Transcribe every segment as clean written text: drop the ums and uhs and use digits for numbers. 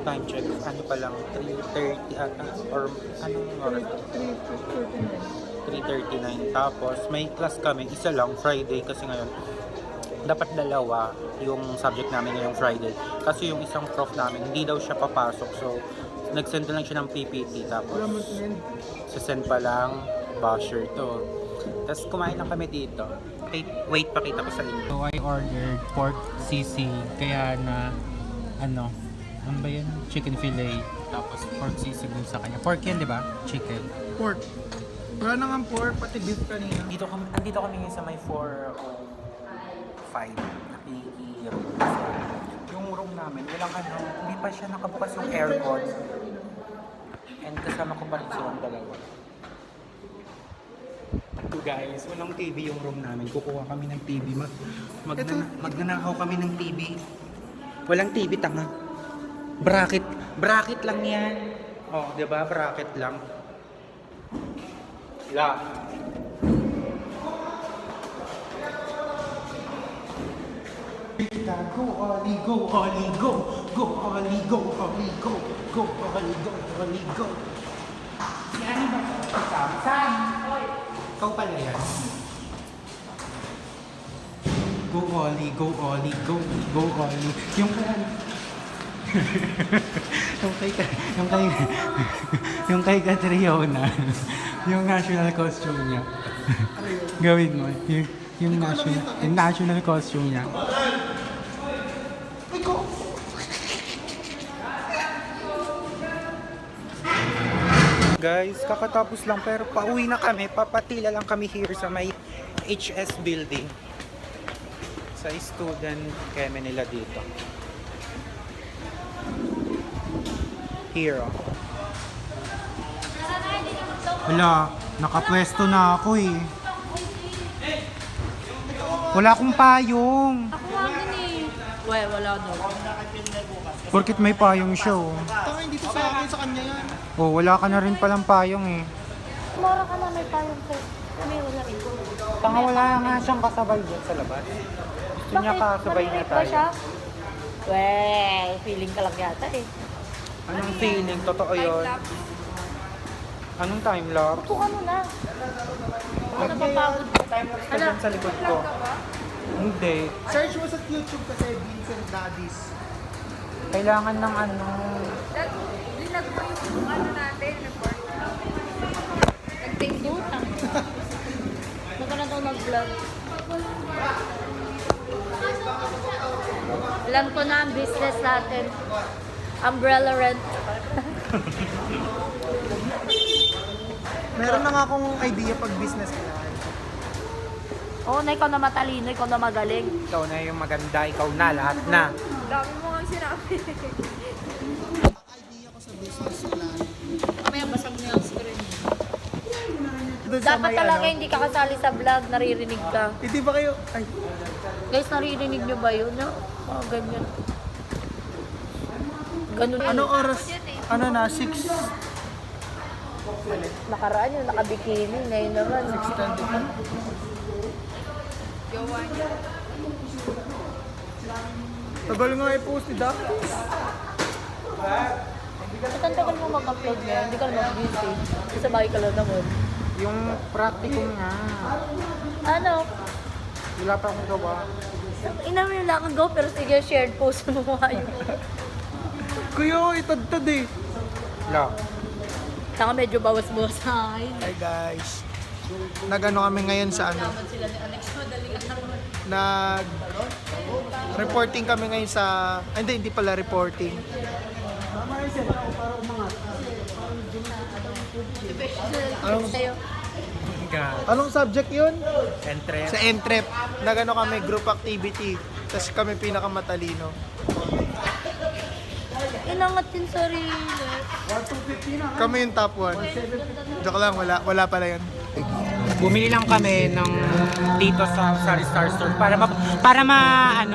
time check, ano pa lang, 3:30 ata, or anong oras? 3:39. Tapos may class kami, isa lang, Friday kasi ngayon. Dapat dalawa yung subject namin ngayong Friday. Kasi yung isang prof namin, hindi daw siya papasok. So, nag-send lang siya ng PPT. Tapos, send pa lang, basher to. Tapos, kumain lang kami dito. Wait, pakita ko sa inyo. So, I ordered pork sisig. Kaya na, ano ba yun? Chicken fillet. Tapos, pork sisig dun sa kanya. Pork yan, di ba? Chicken. Pork. Wala na nga pork, pati beef kanina. Andito kami ngayon sa may 405 na PE room. Yung room namin, walang hindi pa siya nakabukas yung aircon. And kasama ko pa rin silang dalawa. So guys, walang TV yung room namin. Kukuha kami ng TV. Magnanakaw kami ng TV. Walang TV, tanga. Bracket lang yan. Oh, di ba? Bracket lang. La. Go, Ollie, go, Ollie, go. Go, Ollie, go, Ollie, go. Go, Ollie, go, Ollie, go. Si Ani ba? Sam. Ikaw pala yan. Go, Ollie, go, Ollie, go. Go, Ollie. Yung kay Catriona, yung national costume niya. Gawin mo. Yung national costume niya. Guys, kakatapos lang pero pauwi na kami. Papatila lang kami here sa may HS building. Sa student keme nila dito. Here. Wala, nakapwesto na ako eh. Wala akong payong. Ako nga din eh. Wala daw. Porkit may payong siya oh. Tama, hindi to sa akin, sa kanya yan. Oh, wala ka na rin palang payong eh. Mura ka na may payong ko. Kami wala rin. Tanga, wala nga siyang kasabay dyan sa labas. Gusto niya kasabay niya Narinig ba siya? tayo. Well, feeling ka lang yata eh. Anong feeling? Totoo yun? Anong time lapse? Tuka mo na. Ako napapagod. Time-lapse ka dyan sa likod ko. Hindi. Search mo sa YouTube kasi Vincent Daddies. Kailangan ng Linag mo yung ano natin, report. Nag-take Utang. Baka na daw mag-vlog. Alam ko na ang business natin. Umbrella rent. Meron na nga akong idea pag business ka na. Oo, na ikaw na matalino, ikaw na magaling. ikaw na yung maganda, ikaw na, lahat na. Dami mo nga sinabi. Idea ko sa business plan. Kamaya basag na yung screen. Doon sa Dapat may talaga ano. hindi ka kasali sa vlog, naririnig ka. Hindi ba kayo? Ay, Guys, naririnig nyo ba yun? No? Oh, ganyan. Ganun. anong oras? Ano na? 6? Nakaraan yung nakabikini, ngayon naman. 6:20. Jowa niya. Tagal nga i-post ni Dakis. At ang tagal mo mag-upload ngayon, hindi ka naman busy. Sa bahay ka lang naman. Yung practicum nga. Ano? Wala pa akong gawa. Ina mo yung lakang go, pero sige, shared post mo mukha yun. Kuya, itad-tad eh. Wala. Saka medyo bawas-bawas sa akin. Hi guys. Nagano kami ngayon sa ano? Dapat sila ni Alex, madaling araw. Reporting kami ngayon sa... hindi pala reporting. Anong, Sa'yo. anong subject yun? Entre. Sa Entrep. Nagano kami, group activity. Tapos kami pinakamatalino. Inangat din sa reel. Kami yung top 1. Joke lang, wala pala yun. Bumili lang kami ng dito sa Sari Star Store para mabariyahan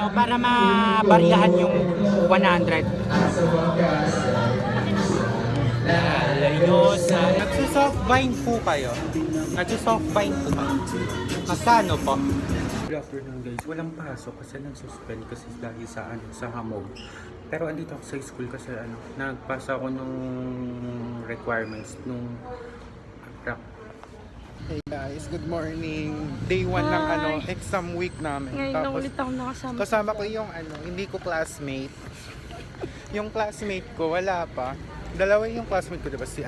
yung 100. Nagsusoft vine po kayo? Nagsusoft vine po kayo? Magkano po? Good afternoon guys. Walang pasok kasi nagsuspend kasi dahil sa hamog. Pero andito ako sa school kasi nagpasa ako nung requirements nung Hey guys, good morning. Day 1 ng exam week namin. Ngayon lang ulit ako nakasama. kasama ko yung hindi ko classmate. Yung classmate ko wala pa. Dalawa yung classmate ko, diba? Si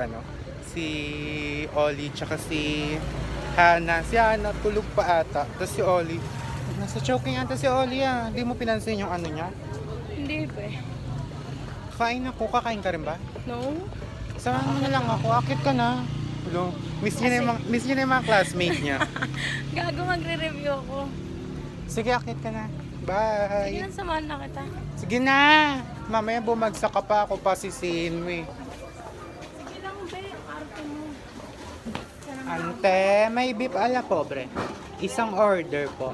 Oli tsaka si Hana. Si Hana tulog pa ata. Tapos si Oli, nasa choking ata si Oli Hindi mo pinansin yung niya? Hindi pa eh. Kain ako. Kakain ka rin ba? No? Samahan mo na lang ako. Akit ka na. Hello. Miss niya na yung mga classmate niya. Gago, magre-review ako. Sige, akit ka na. Sige Bye. lang, samahan na kita. Sige na. Mamaya bumagsak ka pa ako pasisihin mo eh. Sige lang, be. Arte mo. Ante, may beef ala pobre. Isang order po.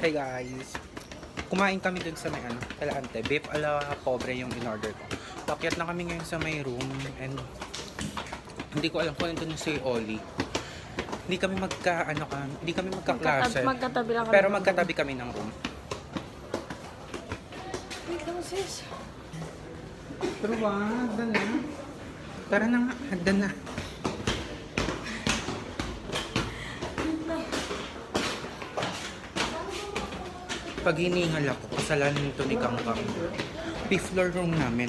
Hey guys. Kumain kami dun sa may kala ante. Beef ala pobre yung in-order ko. Pakyat na kami ngayon sa may room and hindi ko alam kung ano si Oli. Hindi kami magkaklase. Magkatabi lang kami. Pero magkatabi kami ng room. Wait lang, sis. Pero hagdan na. Tara na nga, hagdan na. Pag hiningal ako, kasalanan nito ni Kangkang. Fifth floor room namin.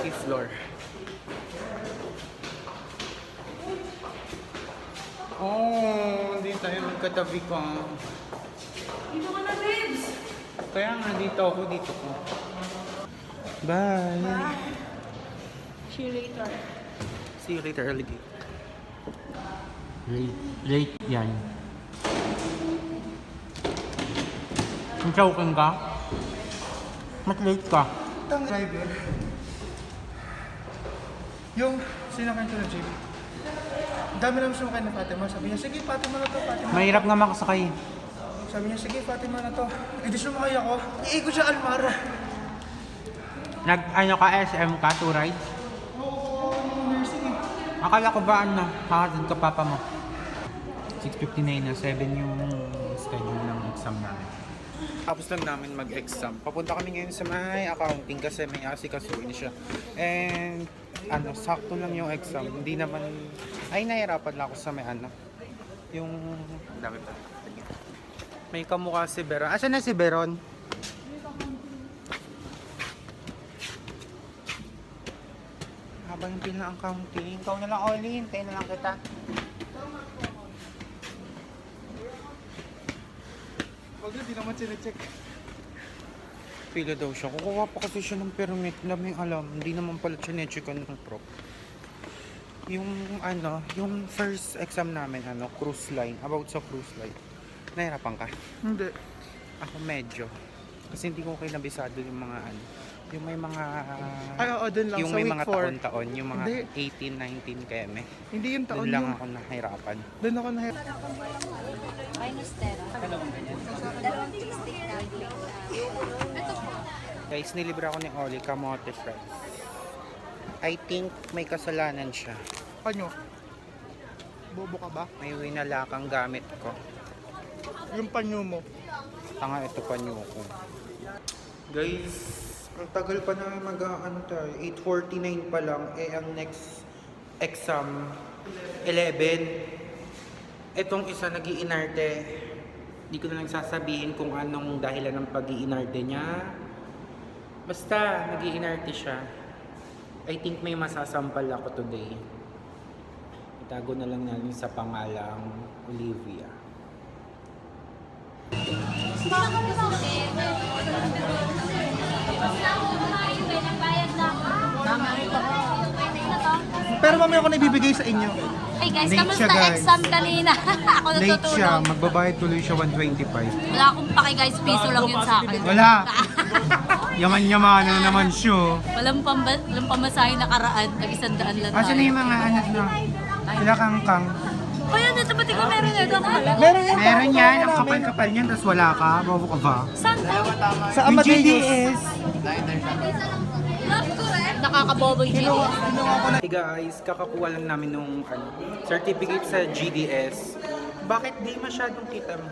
Fifth floor. Oh, hindi tayo magkatabi ka. Dito ka na, babes. Kaya nga dito ako. Bye. See you later. See you later, alligator. Late yan. Joking ka? Mas late ka. Tang driver. Yung sinakay ko na jeep. Dami naman sumakay na Fatima. Sabi niya, sige Fatima na to, Fatima. Mahirap nga makasakay. Sabi niya, sige Fatima na to. Eh di sumakay ako. Iikot siya Almara. Ka SM ka, to ride? Oo, nursing eh. Akala ko ba hakatid ka papa mo? 6:59 na, 7 yung schedule ng exam namin. Tapos lang namin mag-exam. Papunta kami ngayon sa may accounting kasi may asikasuin siya. And sakto lang yung exam. Hindi naman, nahirapan lang ako sa may yung, dami pa. May kamukha si Beron. Asan na si Beron? Habang yung pila ang accounting. Ikaw na lang, Oli. Hintayin na lang kita. Wag na, di naman sinacheck. Pila daw siya. Kukuha pa kasi siya ng permit. Lamang alam. Hindi naman pala chinechekan ng prof. Yung yung first exam namin, cruise line. About sa cruise line. Nahirapan ka? Hindi. Ako medyo. Kasi hindi ko kinabisado yung mga yung may mga Ay, oo, dun lang. yung Sa may week mga 4. taon-taon, yung mga Hindi. 18, 19 km. Hindi yung taon Doon lang yung... ako nahirapan. Doon ako na... Minus Terra. Dalawang cheesesteak na. Ito po. Guys, nilibre ako ni Oli kamote fries. I think may kasalanan siya. Ano? Bobo ka ba? May winalakang gamit ko. Yung panyo mo. Tanga, ito pa niyo ko. Guys, ang tagal pa namin tayo. 8:49 pa lang. Ang next exam, 11. Etong isa nag-iinarte. Hindi ko na nagsasabihin kung anong dahilan ng pag-iinarte niya. Basta, nag-iinarte siya. I think may masasampal ako today. Itago na lang namin sa pangalang Olivia. Pero mamaya ako na ibibigay sa inyo. Hey guys, Late kamusta siya, guys. exam kanina? Ako Late siya, natutulog. magbabayad tuloy siya 125. Wala akong pake guys, piso lang yun sa akin. Wala! Yaman-yaman na naman siya. walang pamasahe na karaan, tag 100 lang Asan na yung mga anak na? Sila kang Kaya nito, ba't ikaw meron nito? Ako wala. Meron yan, ang kapal-kapal niyan, tapos wala ka. Bobo ka ba? Saan to? Sa Yung Amadeus. GDS. Nakakabobo yung GDS. Hey guys, kakakuha lang namin nung certificate sa GDS. Bakit di masyadong kita mo?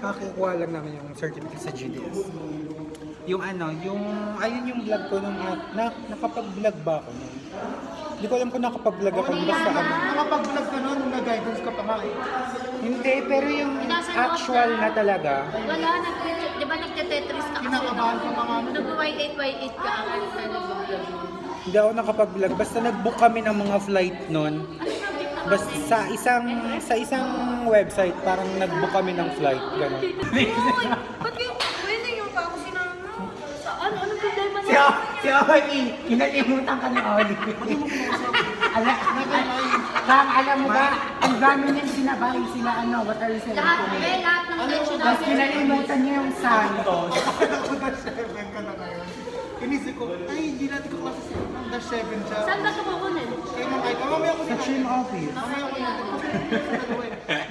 Kakakuha lang namin yung certificate sa GDS. Yung ayun yung vlog ko nung, nakapag-vlog ba ako nun? Hindi ko alam kung nakapag-vlog ako nung basta Nakapag-vlog ka noon, nag-guidance ka pa nga eh. Hindi, pero yung actual na talaga. Wala, di ba nagte-tetris ka? Kinakabahan ka mga ano. Nag-Y8 ka. Ano tayo nag-vlog mo? Hindi ako nakapag-vlog. Basta nag-book kami ng mga flight nun. Basta sa isang website, parang nag-book kami ng flight. Ganun. Ba't kayo, pwede yung pa ako sinama? Saan? Anong problema niya? Si Oli, kinalimutan ka ni Oli. Alam mo ba, ang dami niyang sinabay sila, what are you saying? Lahat ng attention Tapos kinalimutan niya yung Santos. Dash 7 ka na ngayon. Inisip ko, ay hindi natin ko klase sa ng Dash 7 siya. Saan ba ito kukunin? Kaya mga kahit mamaya ko Sa trim office. Mamaya ko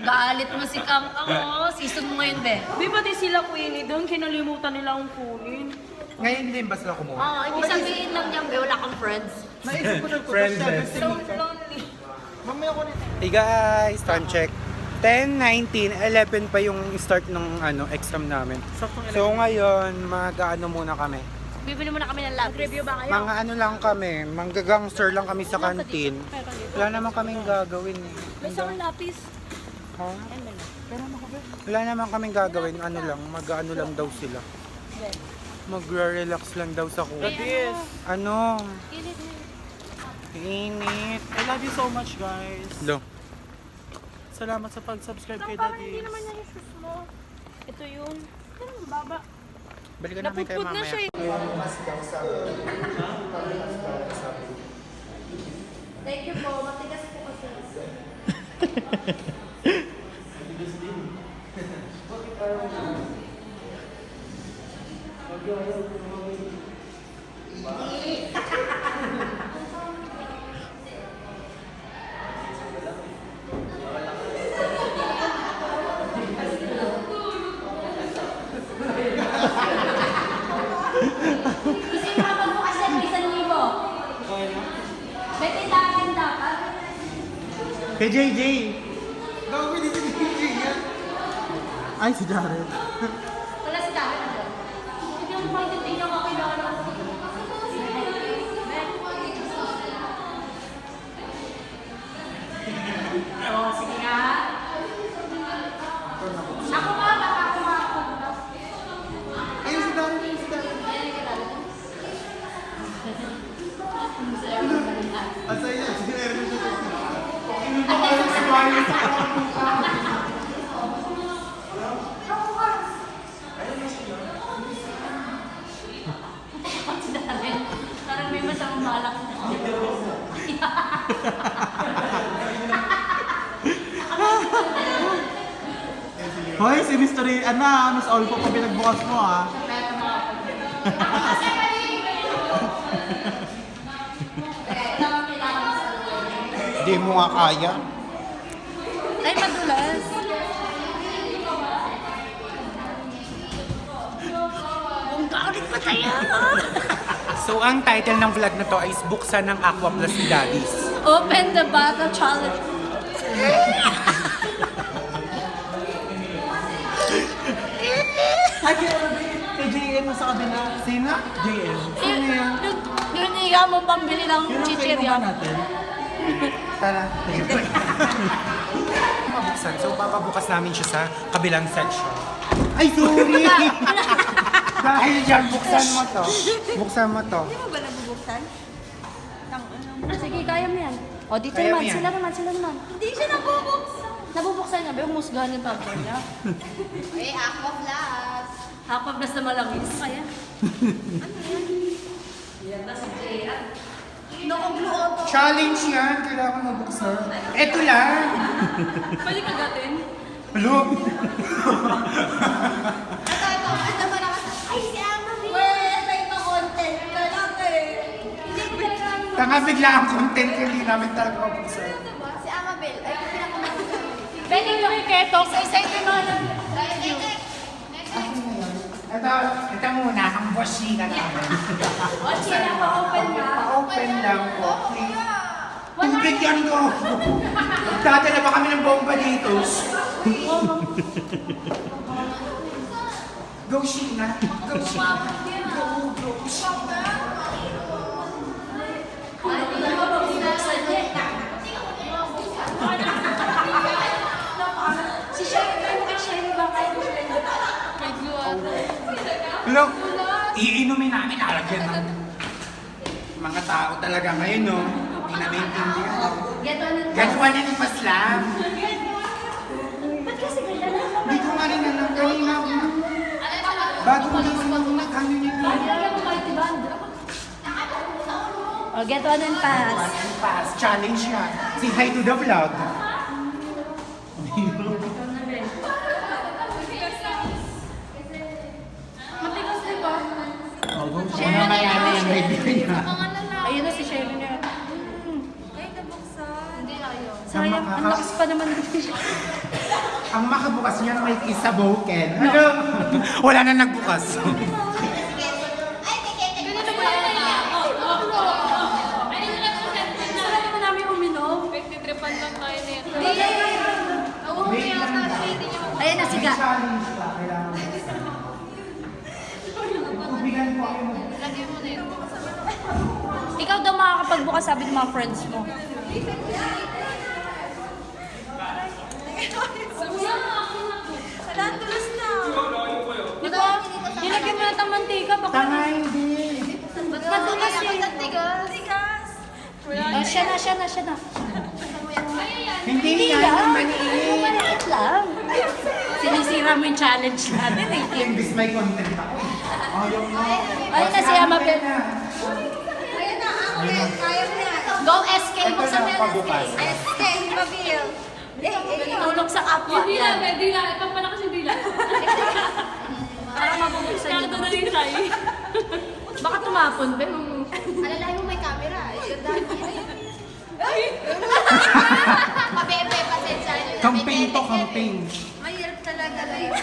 Galit mo si Kang Kang, oh. Season mo ngayon, be. Di ba di sila Queenie doon? Kinalimutan nila akong kunin. Ngayon din ba sila kumuha? Ibig sabihin lang niyan, be, wala kang friends. Naisip ko na ko, Dash Friendless. 7 So technique. lonely. Mamaya ko na. Hey guys, time check. 10, 19, 11 pa yung start ng exam namin. So ngayon, muna kami. Bibili muna kami ng lab. Review ba kayo? Mga lang kami, manggagangster lang kami sa kantin. Wala naman kaming gagawin eh. May isang lapis. Ha? Wala naman kaming gagawin, mag-ano lang daw sila. Magre-relax lang daw sa kuha. Yes. Ano? Kilit mo. Init. I love you so much, guys. Lo. Salamat sa pag-subscribe kay Parang Daddy. hindi naman niya yung shoes mo. Ito yun. Pero mababa. Balikan namin kayo Napupud na mamaya. siya eh. Thank you po. Matigas po kasi. Kasi makapabukas yan may 1,000. May tindahan dapat. Kay JJ. Gawin din si DJ yan. Ay, si Jared. Wala si David na doon. Hindi ako makikita ko kilala. Oh, sige nga. Ako nga, baka ako makapunta. Ayun si Darren, ayun si Darren. Asay niya, si Darren yung tutok. Parang may masamang malak na. Hoy, si Mystery, Miss Olfo pa pinagbukas mo ah. Hindi mo nga kaya. Ay, madulas. Kung galit pa tayo. So, ang title ng vlog na to ay Buksan ng Aqua Plus ni Daddies. Open the bottle challenge. Ay, kay JM sa kabila. Sino? JM. Sino yan? Yung higa mo pambili ng chichirya. natin? Tara. Mabuksan. So, papabukas namin siya sa kabilang section. Ay, sorry! Dahil dyan, buksan mo to. Buksan mo to. Hindi mo ba nabubuksan? Sige, kaya mo yan. O, dito Kaya mo naman. yan. Sila naman. Hindi siya nabubuksan. Nabubuksan niya ba? Yung musgahan yung popcorn niya. Uy, Aqua Plus. Hakapag na malamis. Kaya. Ano yan? Yan na si Jay. Nakablue auto. Challenge yan. Kailangan mabuksan. Eto lang. Balik agatin. Hello? Ito ba naman? Ay, si Ama Wait, may pa-content ka lang eh. Hindi ko talaga Tanga bigla ang content, hindi namin talaga mabuksan. Si Amabel. Ay, Pwede nyo iketo. Isa-isa ito mga lang. Ito muna, ang bossina namin. O, sila pa-open na. Open lang po, please. Tubig yan ko! Magdadala ba kami ng bomba dito? Go, Sheena! Go, Sheena! Go, Sheena! Si Sherry, kay Sherry ba kayo? Look, iinumin namin alagyan ng mga tao talaga ngayon, no? Hindi na maintindihan. Get one and pas lang. Ba't kasi ganyan? Hindi ko nga rin alam. Kanina ako na. Bago mo lang ako na kano niya. Lagyan mo mighty band. O, get one and pass. One and pass. Challenge yan. Say hi to the vlog. Matigas din ba? Ano mayami yung baby niya? Ayun na si Sherry na. Ay, nabuksan. Hindi ayaw. Sayang, ang lakas pa naman dito siya. Ang makabukas niya may isa broken. Ano? Wala na nagbukas. Ay, tikete. Ganito ba yan? Sarap pa namin uminom. Nagtitripan lang tayo na yan. Ayan na, siga. Challenge pa. Kailangan. Tubigan po kayo. Lagyan mo na yun. Ikaw daw makakapagbukas, sabi ng mga friends mo. Wala, tulos na. Di ba? Nilagyan mo na ng mantika. Baka Tanga hindi. ba't madulas yun? Tigas. Tigas. Oh, siya na. Hindi Hindi yan. lang. Maniin. Maliit lang. Sinisira mo yung challenge natin eh. Imbis may content ako. Ayaw mo. Ayun na si Amabel. Ayan na, Amabel. Kaya mo yan. Go SK. Buksan mo na, yung pabukas. SK. SK, Mabil. Tulog sa kapwa. Hindi lang, hindi lang. Ipapalakas hindi lang. Para mabubuksan Kaya yun. ito na rin tayo. Baka tumapon, be. Alalahin mo may camera. Ganda. Pabebe, pasensya nyo na. Campaign to, campaign. Mahirap talaga na yun.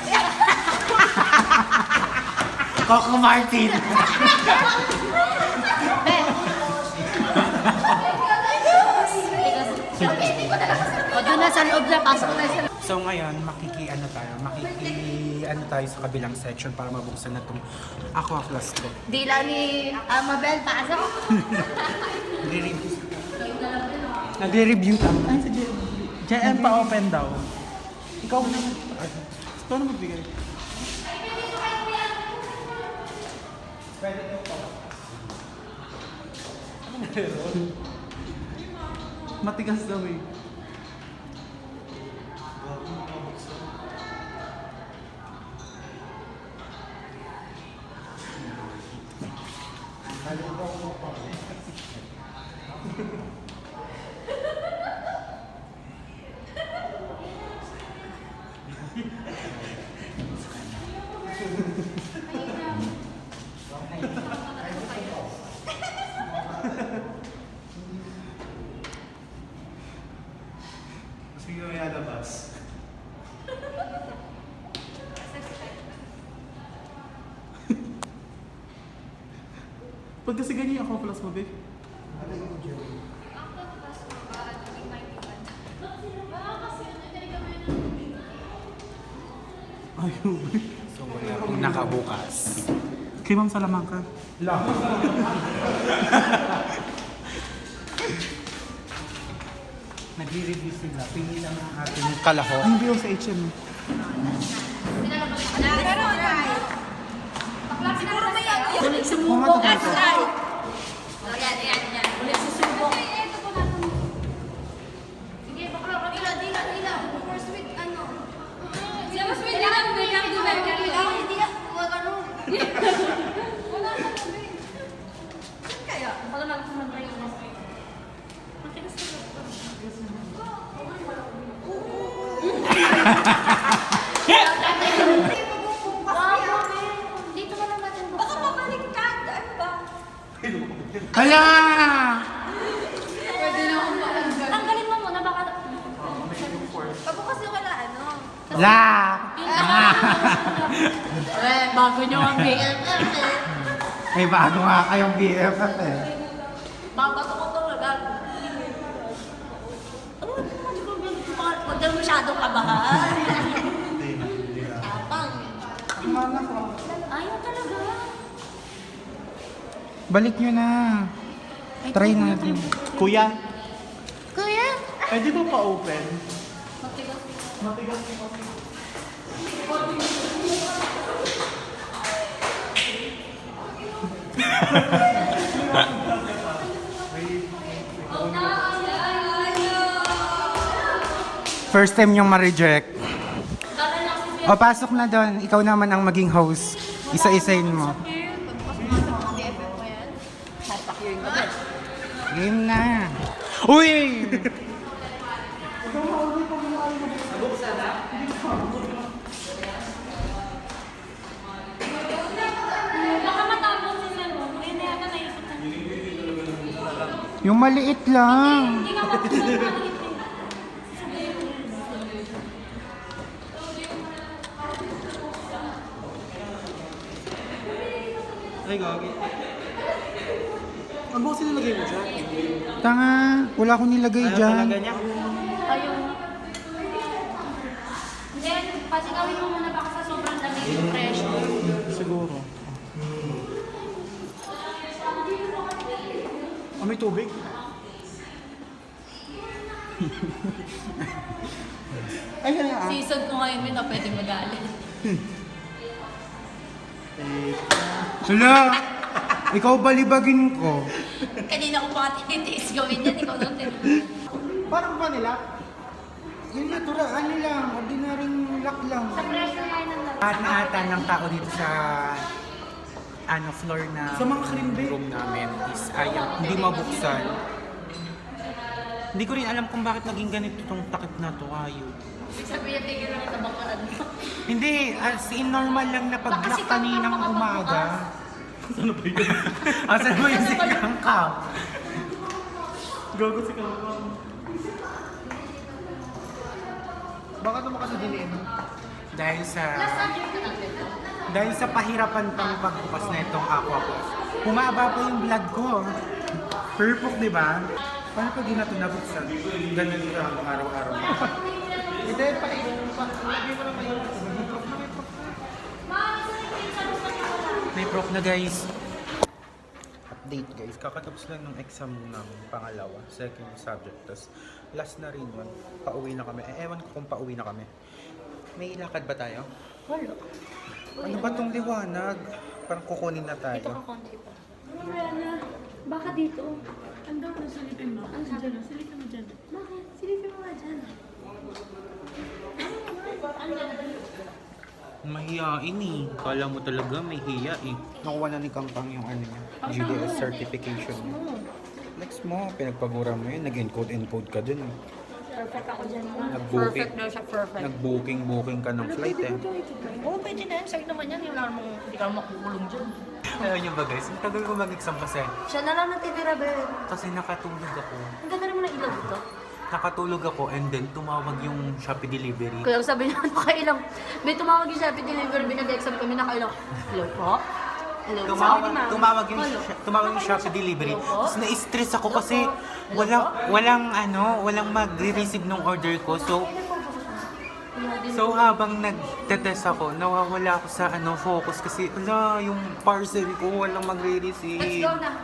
Coco Martin. O doon na sa loob na. Pasok na siya. So ngayon, makiki-ano tayo sa kabilang section para mabuksan na itong aqua flask ko. Dila ni Amabel. Pasok. Nagre-review tayo. Ay, si JM pa-open daw. Ikaw na. Ikaw na magbigay. Matigas daw eh. Sige mo yalabas. Pag kasi ganyan ako plus mo, babe. Ayaw, babe. So wala pong nakabukas. Kay Ma'am Salamanca. Nagre-review sila. Pili lang ang ating kalaho. Ay, hindi ako sa H&M. Pero, siguro may yan. Ulit sumubok. Yan. Ulit susubok. Sige, bakla. Dila. First with ano. Siya mas may lang. May lang doon. Ay, hindi na. Huwag ano. Wala na sabi. Saan kaya? Wala lang sa mga rin. Dito mo naman natin. Baka mabaliktad. Ano ba? Hala! Tanggalin mo muna baka... Pabukas yung wala La! Bago nyo ang BFF eh. May bago nga kayong BFF eh. Babato ko talaga. Ano huwag na masyadong kabahan. Tapang. Ayaw talaga. Balik nyo na. Try natin. Kuya, Kuya, pwede ba pa-open? First time yung ma-reject. O, pasok na doon. Ikaw naman ang maging host. Isa-isain mo. Game na. Uy! Baka matapos si Sir Ron. Ngayon na yata naisip na. Yung maliit lang. Hindi ka matapos na maliit eh. Ay, gagi. Ano ba kasi nilagay mo dyan? Tanga. Wala akong nilagay dyan. niya? Ayun. Then, pasigawin mo muna baka sa sobrang lamig yung pressure. Siguro. May tubig? Ay, ganyan ah. Season ko ngayon na pwede magalit. Hala! Ikaw balibagin ko. Kanina ko pa tinitiis gawin yan. Ikaw lang tinitiis. Parang ba nila? Yung natural, ano lang, ordinaryong lock lang. Pressure line ng laro. Lahat na ata ng tao dito sa floor na Sa mga krimbe. room namin is ayaw, hindi mabuksan. Hindi ko rin alam kung bakit naging ganito itong takip na to, ayaw. Sabi niya, tigil lang ito bakalan mo. Hindi, as in normal lang na pag-block kaninang umaga. Ano ba yun? Asan mo yung sikang ka? Gago si Kawang. Baka naman kasi diniin. Dahil sa pahirapan pang pagbukas na itong aqua ko. Humaba pa yung blood ko. Perfect, di ba? Paano pag di na ito nabuksan? Ganun lang ang araw-araw. Hindi, lagay mo na kayo. May prof na guys. Update guys. Kakatapos lang ng exam namin. Pangalawa. Second subject. Tapos last na rin yun. Pauwi na kami. Ewan ko kung pauwi na kami. May ilakad ba tayo? Wala. Ano ba tong liwanag? Parang kukunin na Ito ka tayo. konti pa. Mariana, baka dito. Andun na, silipin mo. Ang dyan, silipin mo dyan. Bakit? Silipin mo nga dyan. Mahiyain eh. Kala mo talaga may hiya eh. Nakuha na ni Kangkang yung ano niya. GDS certification niya. Next mo, pinagpagura mo yun. Nag-encode ka dun eh. Perfect ako dyan. Perfect daw siya, perfect. Nag-booking ka ng flight eh. Oo, pwede na yan. Sa'yo naman yan. Yung alam mo, hindi ka makukulong dyan. Ayaw niyo ba guys? Ang tagal ko mag-exam kasi. Siya na lang natitira, Ben. Kasi nakatulog ako. Ang ganda naman ng ilaw dito. Nakatulog ako and then tumawag yung Shopee delivery. Kaya sabi niya, nakailang. May tumawag yung Shopee delivery, binag-exam kami, nakailang. Hello po? Hello po? Tumawag yung Shopee delivery. Tapos na-stress ako kasi walang magre-receive ng order ko. So habang nagte-test ako, nawawala ako sa focus kasi yung parcel ko walang Let's magre-receive. go na.